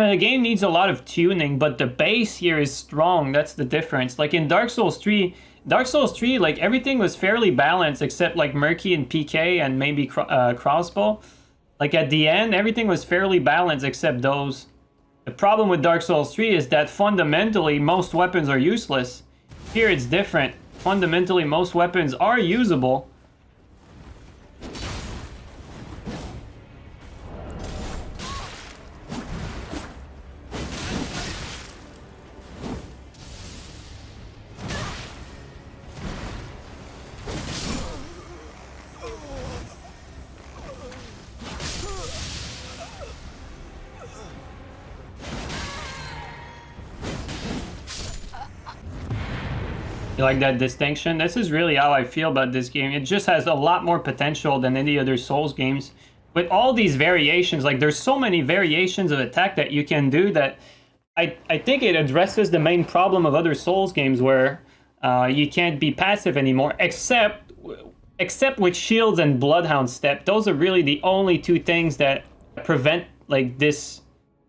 the game needs a lot of tuning, but the base here is strong. That's the difference. Like in Dark Souls 3, like everything was fairly balanced except like Murky and PK and maybe Crossbow. Like at the end, everything was fairly balanced except those. The problem with Dark Souls 3 is that fundamentally most weapons are useless. Here it's different. Fundamentally most weapons are usable. You like that distinction? This is really how I feel about this game. It just has a lot more potential than any other Souls games. With all these variations, like there's so many variations of attack that you can do that I think it addresses the main problem of other Souls games where you can't be passive anymore, except with shields and Bloodhound Step. Those are really the only two things that prevent like this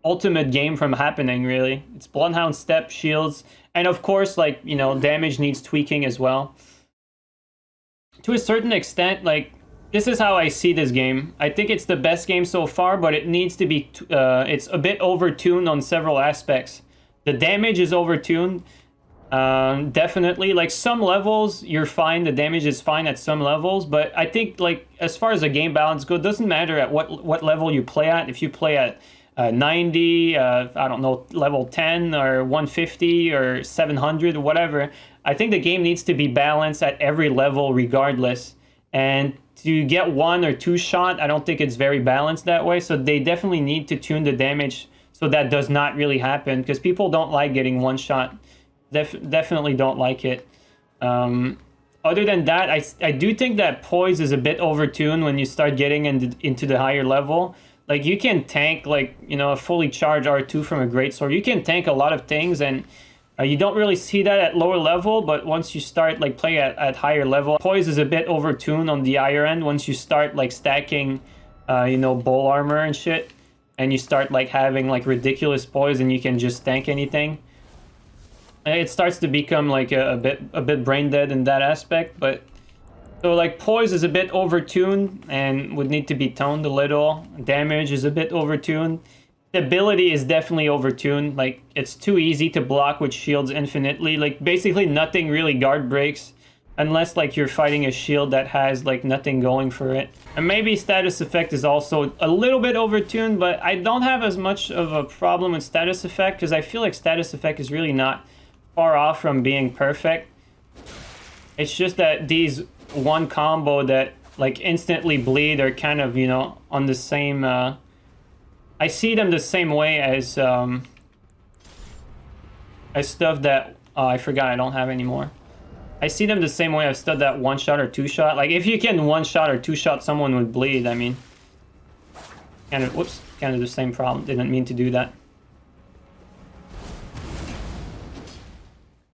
ultimate game from happening, really. It's Bloodhound Step, shields, and of course, like, you know, damage needs tweaking as well. To a certain extent, like, this is how I see this game. I think it's the best game so far, but it needs to be, it's a bit overtuned on several aspects. The damage is overtuned, definitely. Like, some levels, you're fine, the damage is fine at some levels, but I think, like, as far as the game balance goes, it doesn't matter at what level you play at. If you play at 90, I don't know, level 10 or 150 or 700 or whatever. I think the game needs to be balanced at every level regardless. And to get one or two shot, I don't think it's very balanced that way. So they definitely need to tune the damage so that does not really happen, because people don't like getting one shot. Definitely don't like it. Other than that, I do think that poise is a bit overtuned when you start getting into the higher level. Like, you can tank, like, you know, a fully charged R2 from a greatsword. You can tank a lot of things, and you don't really see that at lower level, but once you start, like, playing at higher level, poise is a bit overtuned on the higher end once you start, like, stacking, you know, bowl armor and shit, and you start, like, having, like, ridiculous poise, and you can just tank anything. And it starts to become, like, a bit brain dead in that aspect, but... So, like, poise is a bit overtuned and would need to be toned a little. Damage is a bit overtuned. Stability is definitely overtuned. Like, it's too easy to block with shields infinitely. Like, basically nothing really guard breaks unless, like, you're fighting a shield that has, like, nothing going for it. And maybe status effect is also a little bit overtuned, but I don't have as much of a problem with status effect because I feel like status effect is really not far off from being perfect. It's just that these one combo that like instantly bleed are kind of, you know, on the same I see them the same way as stuff that I forgot I don't have anymore. I see them the same way as stuff that one shot or two shot. Like, if you can one shot or two shot someone would bleed, I mean, kind of, whoops, kind of the same problem. Didn't mean to do that.